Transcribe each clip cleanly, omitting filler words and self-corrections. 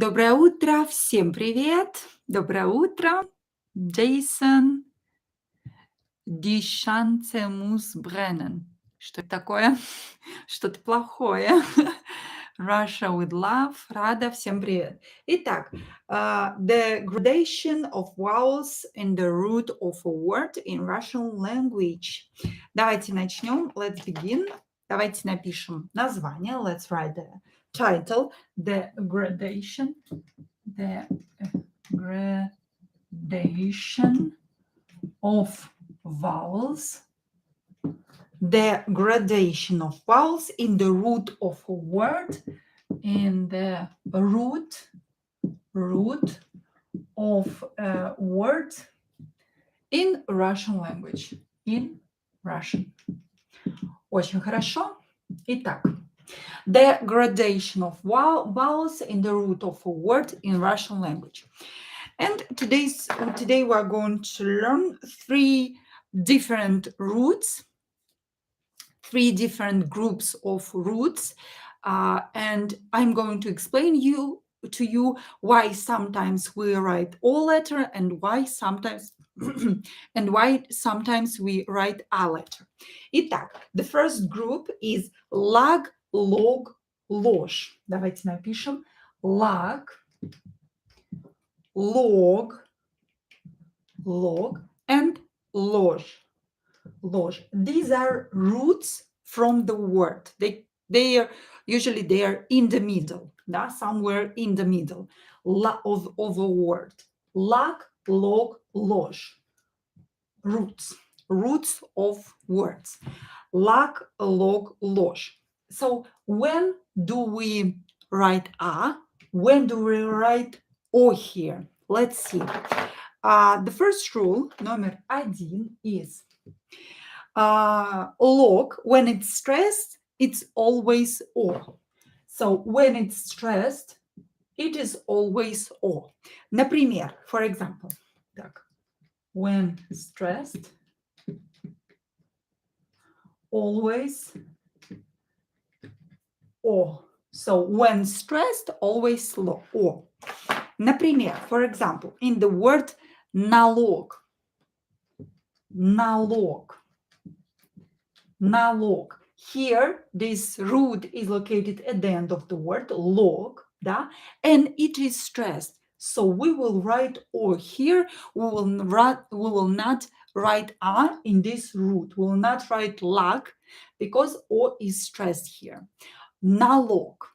Доброе утро, всем привет. Доброе утро. Джейсон, die Schanze muss brennen. Что это такое? Что-то плохое. Russia with love. Рада, всем привет. Итак, the gradation of vowels in the root of a word in Russian language. Давайте начнем. Let's begin. Давайте напишем название. Let's write the title. The gradation. The gradation of vowels. The gradation of vowels in the root of a word, in the root of a word in Russian language. In Russian. Очень хорошо. Итак, the gradation of vowels in the root of a word in Russian language. And today we are going to learn three different roots, three different groups of roots, and I'm going to explain to you why sometimes we write O letter and why sometimes we write A letter. Итак, the first group is lag, log, ложь. Давайте напишем lag, log, and ложь. These are roots from the word. They are usually in the middle, somewhere in the middle of a word. Lag, log, ложь. Roots of words. Lag, log, ложь. So when do we write A? When do we write O here? Let's see. The first rule, номер один, is log, when it's stressed, it's always O. So when it's stressed, it is always O. Например, for example, так, when stressed, always O. So when stressed, always O. Например, for example, in the word налог. Here, this root is located at the end of the word log, and it is stressed. So we will write O here. We will not write A in this root. We will not write lag because O is stressed here. Налог.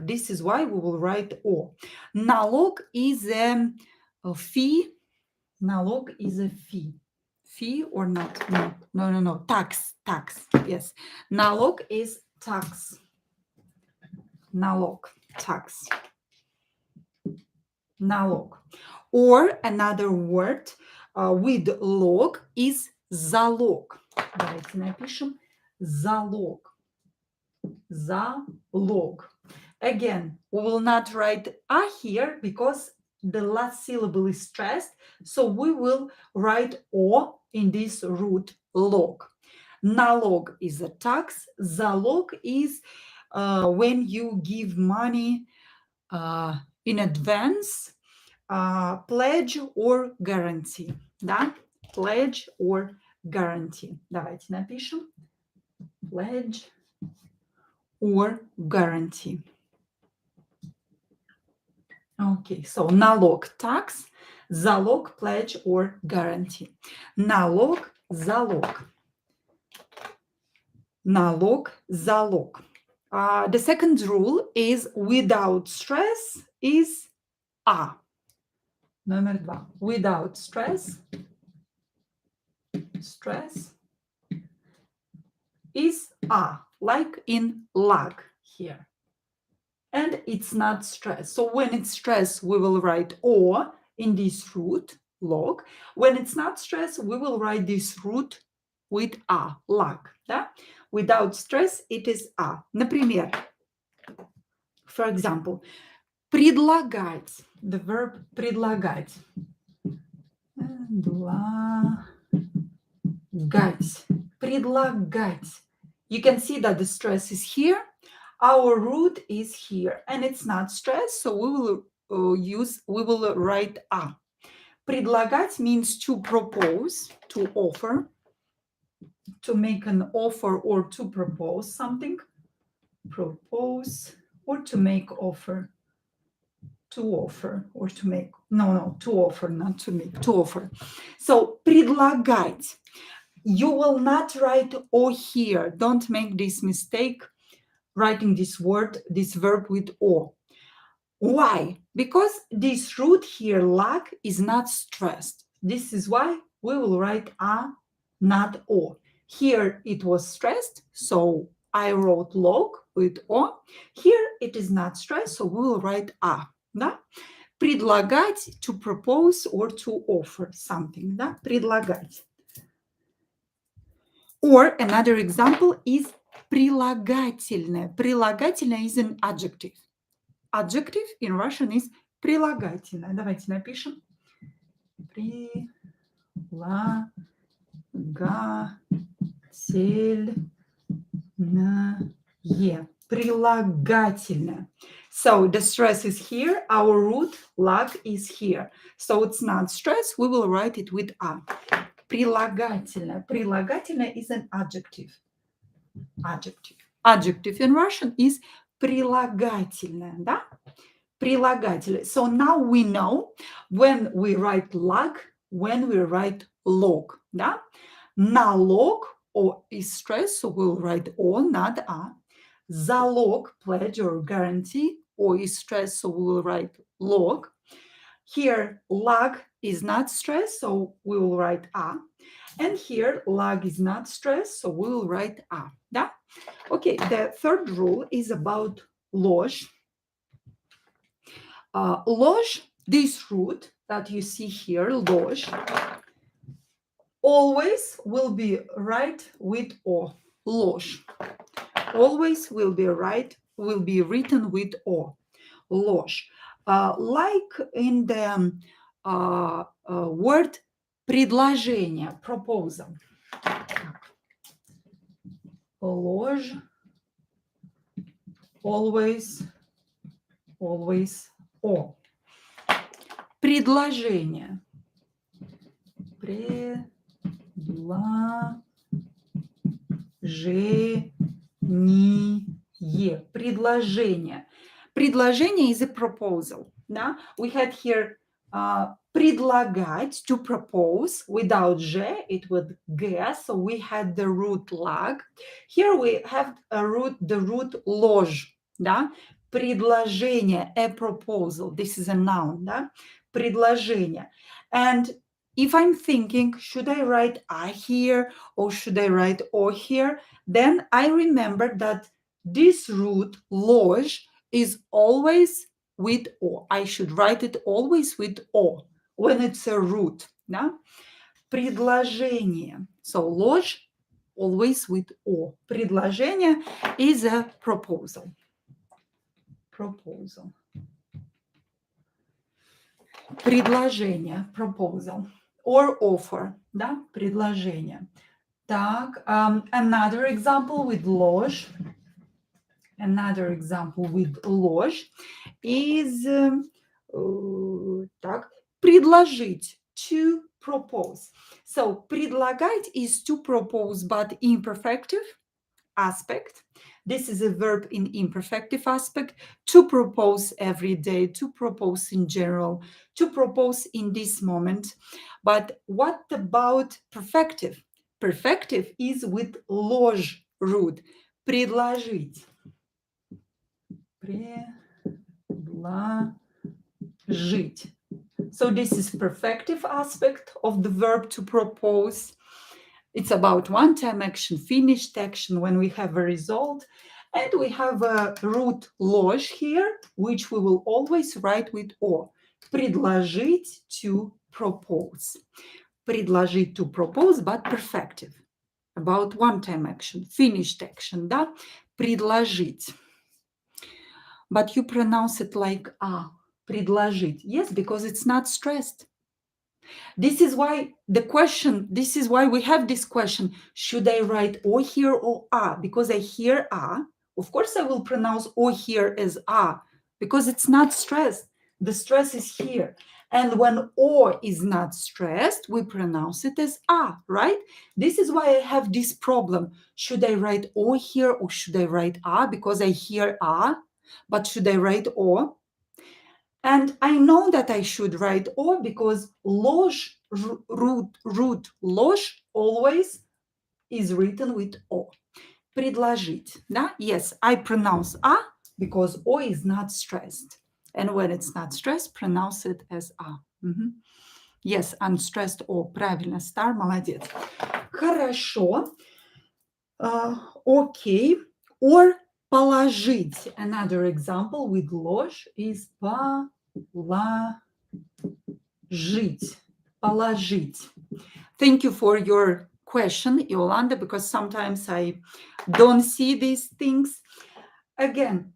This is why we will write O. Налог is a fee. Налог is a fee. Fee or not? No. Tax. Yes. Налог is tax. Налог, tax. Налог. Or another word with log is залог. Давайте напишем залог. Залог. Again, we will not write A here because the last syllable is stressed, so we will write O in this root log. Налог is a tax. Залог is when you give money in advance, pledge or guarantee. Да? Pledge or guarantee. Давайте напишем. Pledge or guarantee. Okay, so налог, tax, залог, pledge or guarantee. Налог, залог. Налог, залог. The second rule is without stress is A. Номер два. Without stress is A, like in lag here. And it's not stress. So when it's stress, we will write O in this root, log. When it's not stress, we will write this root with A, lag. Да? Without stress, it is A. Например, for example, предлагать. The verb предлагать. Предлагать. You can see that the stress is here. Our root is here, and it's not stressed, so we will write a. Предлагать means to propose, to offer, to make an offer or to propose something. Propose or to make offer. To offer or to make. No, to offer, not to make, to offer. So, предлагать. You will not write o here. Don't make this mistake writing this word, this verb with o. Why? Because this root here, lag, is not stressed. This is why we will write a, not o. Here it was stressed, so I wrote log with o. Here it is not stressed, so we will write a. Да? Предлагать, to propose or to offer something. Да? Предлагать. Or another example is прилагательное. Прилагательное is an adjective. Adjective in Russian is прилагательное. Давайте напишем. Прилагательное. Прилагательное. So the stress is here. Our root lag is here. So it's not stress. We will write it with a. Прилагательное. Прилагательное is an adjective. Adjective. Adjective in Russian is прилагательное, да? Прилагательное. So now we know when we write lag, when we write log, да? Налог, o is stress, so we'll write o, not a. Залог, pledge or guarantee, o is stress, so we will write log. Here, lag is not stress, so we will write a. And here, lag is not stress, so we will write a. Да? Okay, the third rule is about ложь. Ложь, this root that you see here, ложь, always will be right with o. Ложь. Always will be written with o. Ложь. Like in the word предложение, proposal. Ложь. Always o. Предложение. Предложение. Предложение is a proposal. Да? We had here предлагать, to propose, without же, it would г, so we had the root lag. Here we have the root ложь. Да? Предложение, a proposal. This is a noun. Да? Предложение. And if I'm thinking, should I write I here or should I write O here? Then I remember that this root, ложь, is always with O. I should write it always with O when it's a root. Да? Предложение. So ложь, always with O. Предложение is a proposal. Proposal. Предложение, proposal. Or offer, да, предложение. Так, another example with ложь. Another example with ложь is так, предложить, to propose. So, предлагать is to propose, but in perfective aspect. This is a verb in imperfective aspect. To propose every day, to propose in general, to propose in this moment. But what about perfective? Perfective is with ложь root. Предложить. Предложить. So this is perfective aspect of the verb to propose. It's about one-time action, finished action when we have a result. And we have a root ложь here, which we will always write with O. Предложить, to propose. Предложить, to propose, but perfective. About one-time action, finished action, да? Предложить. But you pronounce it like a. Предложить. Yes, because it's not stressed. This is why we have this question, should I write O here or A? Because I hear A Of course, I will pronounce O here as A because it's not stressed. The stress is here. And when O is not stressed, we pronounce it as A, right? This is why I have this problem. Should I write O here or should I write A? Because I hear A, but should I write O? And I know that I should write O because losh, root losh always is written with O. Предложить, да? Yes, I pronounce A because O is not stressed. And when it's not stressed, pronounce it as A. Yes, unstressed O. Правильно, Star, молодец. Хорошо. Окей. Or положить. Another example with ложь is положить. Положить. Thank you for your question, Yolanda, because sometimes I don't see these things. Again,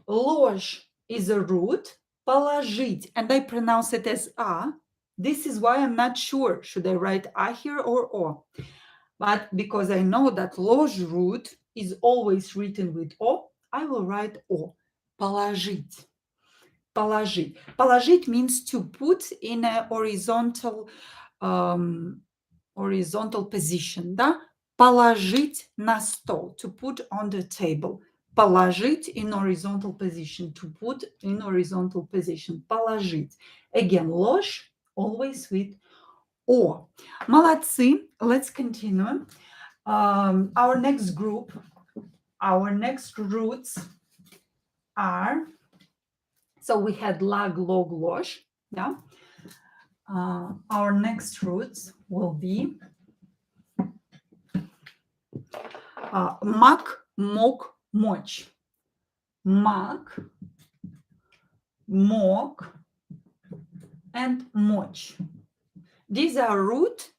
ложь is a root, положить, and I pronounce it as A. This is why I'm not sure, should I write A here or O? But because I know that ложь root is always written with O, I will write O. Положить. Положить. Положить means to put in a horizontal position, да? Положить на стол, to put on the table. Положить in horizontal position, to put in horizontal position. Положить. Again, ложь always with O. Молодцы. Let's continue. Our next group, our next roots are, so we had lag, log, ложь, yeah? Our next roots will be мог, мог, мочь. Мог, мог, and мочь. These are roots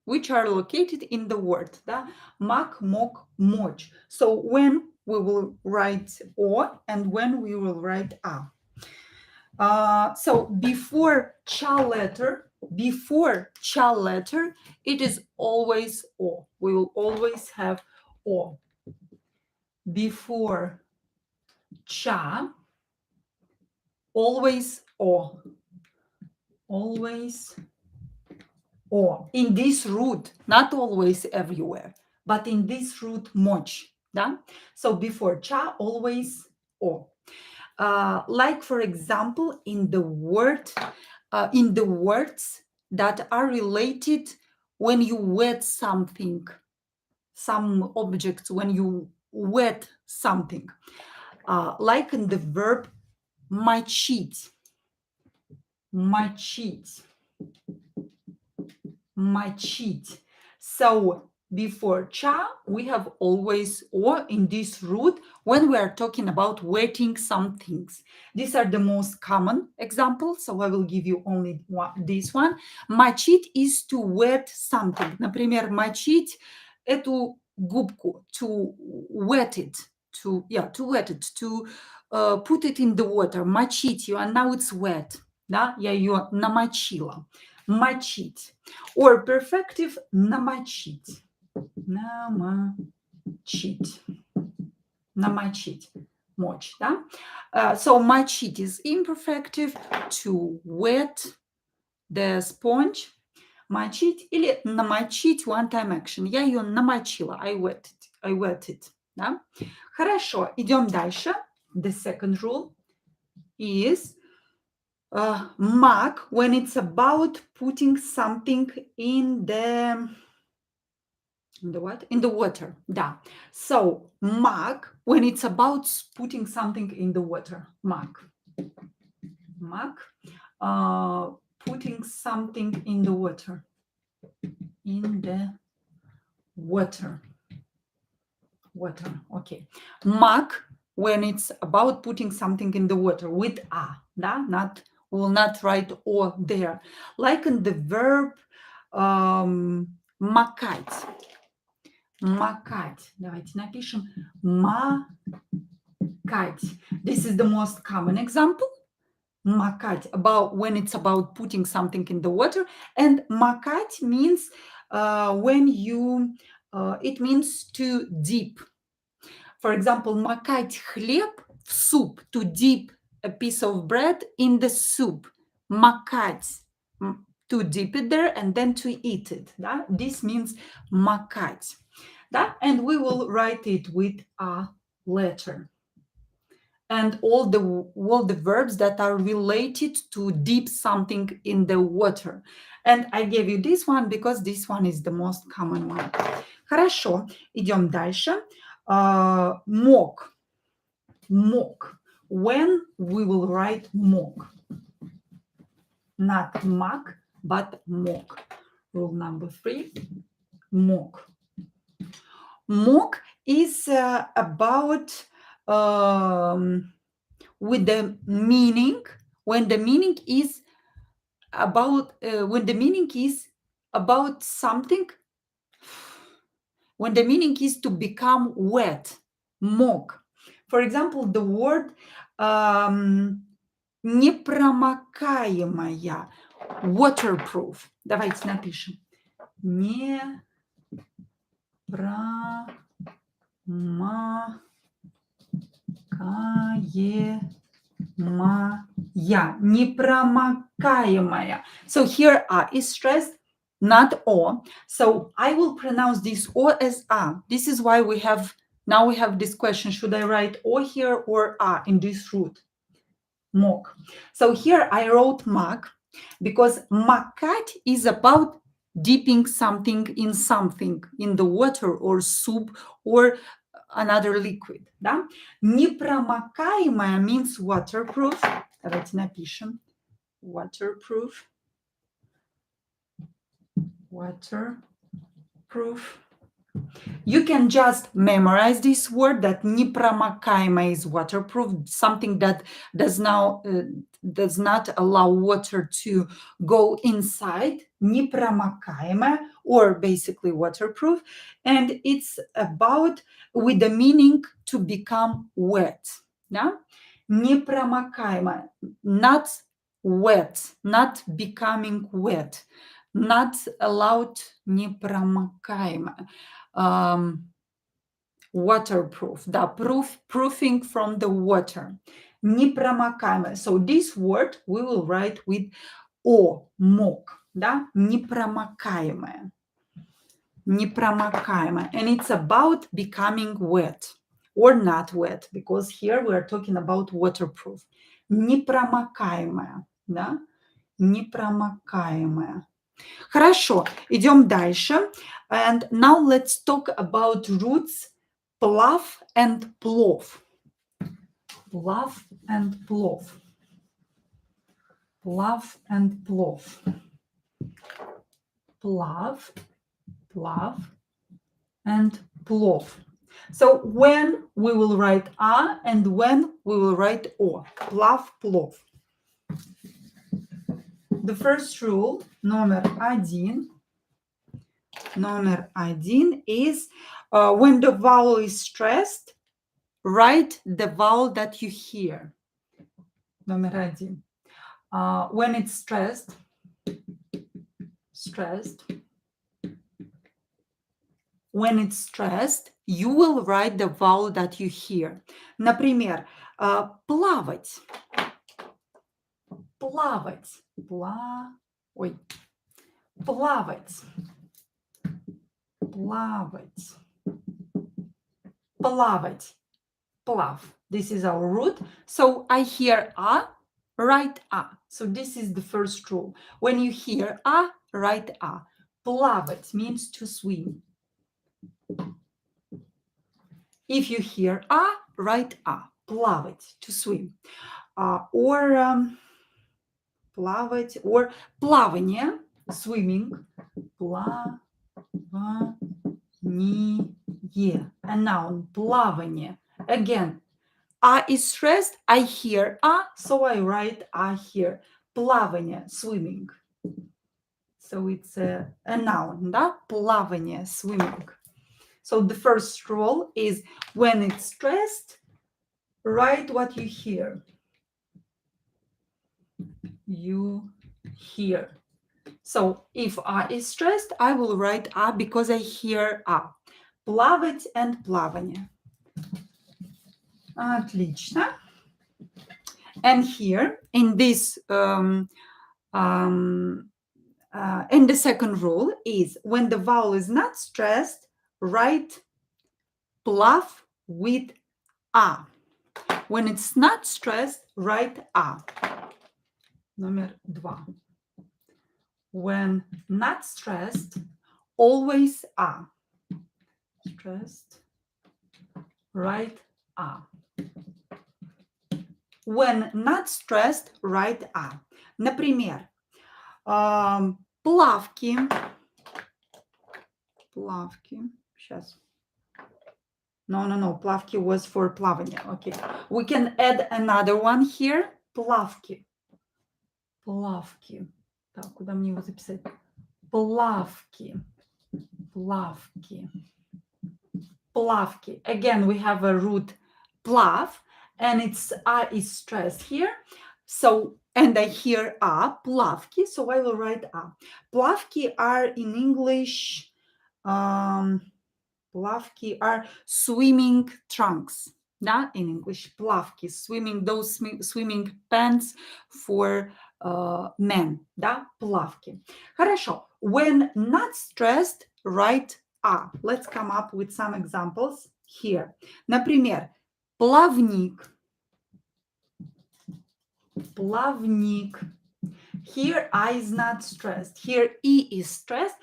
which are located in the word. Да? Мог, мог, мочь. So when we will write O and when we will write A. So before cha letter, it is always O. We will always have O. Before cha, always O. Always O. In this root, not always everywhere, but in this root, moch. Да? So before cha, always O. Like for example, in the words that are related when you wet something, some objects, when you wet something, like in the verb мочить, мочить, мочить. So before cha, we have always O in this root when we are talking about wetting some things. These are the most common examples, so I will give you only this one. Мочить is to wet something. Например, мочить эту губку, to wet it, to put it in the water. Мочить ее, and now it's wet. Да? Я ее намочила. Мочить. Or perfective намочить. Намочить. Намочить. Мочь, да? So мочить is imperfective, to wet the sponge. Мочить или намочить one-time action. Я ее намочила. I wet it. Да? Хорошо, идем дальше. The second rule is мог when it's about putting something in the what? In the water. Да. So мог when it's about putting something in the water. Мог. Мог. Putting something in the water. In the water. Water. Okay. Мог when it's about putting something in the water with a. Да? Not, will not write O there. Like in the verb макать. Макать. Давайте напишем макать. This is the most common example. Макать, about when it's about putting something in the water. And макать means when you, it means to dip. For example, макать хлеб в суп, to dip a piece of bread in the soup. Макать, to dip it there and then to eat it. Да? This means макать. Да? And we will write it with a letter. And all the verbs that are related to dip something in the water. And I gave you this one because this one is the most common one. Хорошо, идем дальше. Мог. Мог. When we will write мог. Not маг, but мог. Rule number 3. Мог. Мог is about with the meaning, when the meaning is about something, when the meaning is to become wet. Мог. For example, the word непромокаемая, waterproof. Давайте напишем. Непромокаемая. So here A is stressed, not O. So I will pronounce this O as A. This is why we have this question. Should I write O here or A in this root? Мог. So here I wrote маг because макать is about dipping something, in the water or soup or another liquid. Да? Непромокаемая means waterproof. Давайте напишем. Waterproof. Waterproof. You can just memorize this word that непромокаемая is waterproof, something that does not allow water to go inside. Непромокаемая, or basically waterproof, and it's about with the meaning to become wet. Yeah? Непромокаемая, not wet, not becoming wet, not allowed. Непромокаемая. Waterproof, the proofing from the water. Непромокаемая. So this word we will write with O, мог, да? Непромокаемая. Непромокаемая. And it's about becoming wet or not wet, because here we are talking about waterproof. Непромокаемая, да? Непромокаемая. Хорошо, идем дальше. And now let's talk about roots ПЛАВ and ПЛОВ. ПЛАВ and ПЛОВ. ПЛАВ and ПЛОВ. ПЛАВ, and ПЛОВ. So when we will write A and when we will write O. ПЛАВ, ПЛОВ. The first rule, номер один is when the vowel is stressed, write the vowel that you hear. Номер один. When it's stressed, when it's stressed, you will write the vowel that you hear. Например, плавать. Плавать. Плавать. Плавать. Плавать. Плав. This is our root. So I hear A, write A. So this is the first rule. When you hear A, write A. Плавать means to swim. If you hear A, write A. Плавать, to swim. Or плавать, or плавание, swimming. Плавание. A noun, плавание. Again, A is stressed, I hear A, so I write A here. Плавание, swimming. So it's a noun, да? Плавание, swimming. So the first rule is when it's stressed, write what you hear. You hear. So if A is stressed, I will write A because I hear A. Плавать and плавание. Отлично. And here, in this, and the second rule is when the vowel is not stressed, write pław with a. When it's not stressed, write a. Номер 2. When not stressed, always a. Stressed, write a. When not stressed, write a. Например, плавки. Сейчас. No. Плавки was for плавание. Okay. We can add another one here. Плавки. Так, куда мне его записать? Плавки. Again, we have a root pław, and its a is stressed here. So, and I hear a, плавки, so I will write a. Плавки are in English, плавки are swimming trunks. Да, in English, плавки, swimming, those swimming pants for men, да, плавки. Хорошо. When not stressed, write a. Let's come up with some examples here. Например, плавник. Here I is not stressed. Here e is stressed.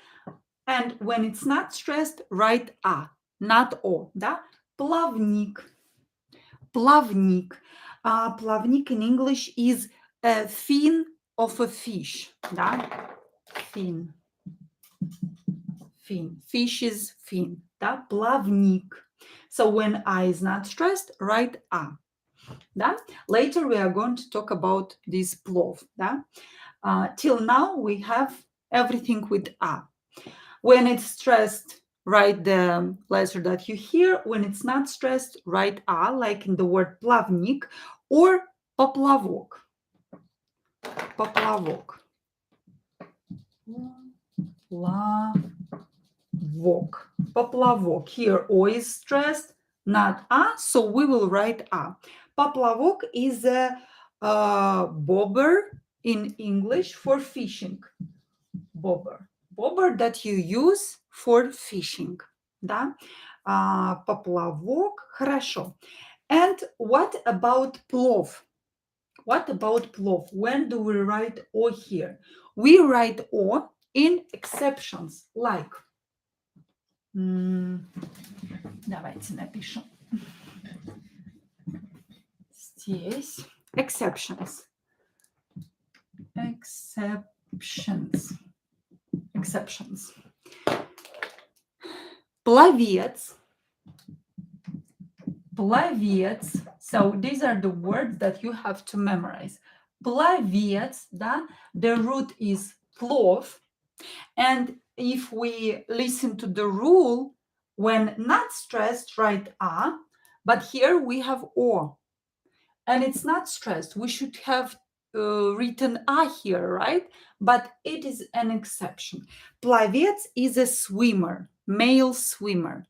And when it's not stressed, write a, not o. Да? Plavnik. Plavnik in English is a fin of a fish. Да? Fin. Fish is fin. Да? Plavnik. So when I is not stressed, write a. Да? Later we are going to talk about this ПЛОВ. Да? Till now we have everything with a. When it's stressed, write the letter that you hear. When it's not stressed, write a, like in the word plavnik or поплавок. Поплавок. Поплавок. Here o is stressed, not a, so we will write a. Поплавок is a bobber in English for fishing. Bobber that you use for fishing. Да? Поплавок. Хорошо. And what about ПЛОВ? When do we write o here? We write o in exceptions, like. Давайте напишем. Здесь. Exceptions. Пловец. So these are the words that you have to memorize. Пловец, да? The root is ПЛОВ. And if we listen to the rule, when not stressed, write a. But here we have o. And it's not stressed. We should have written a here, right? But it is an exception. Пловец is a swimmer, male swimmer,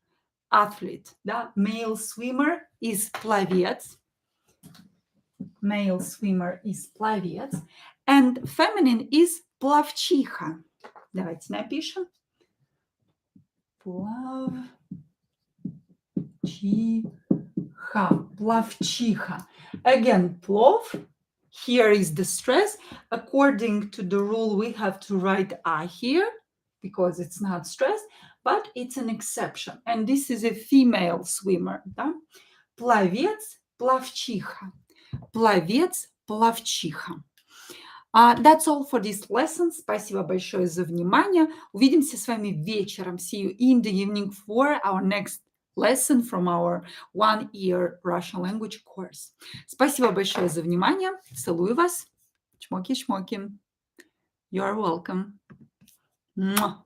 athlete. Да? Male swimmer is пловец. And feminine is плавчиха. Давайте напишем. Плавчиха. Again, плов. Here is the stress. According to the rule, we have to write a here because it's not stressed, but it's an exception. And this is a female swimmer. Да? Пловец, плавчиха. That's all for this lesson. Спасибо большое за внимание. Увидимся с вами вечером. See you in the evening for our next lesson from our 1-year Russian language course. Спасибо большое за внимание. Целую вас. Чмоки-чмоки. You are welcome. Mwah.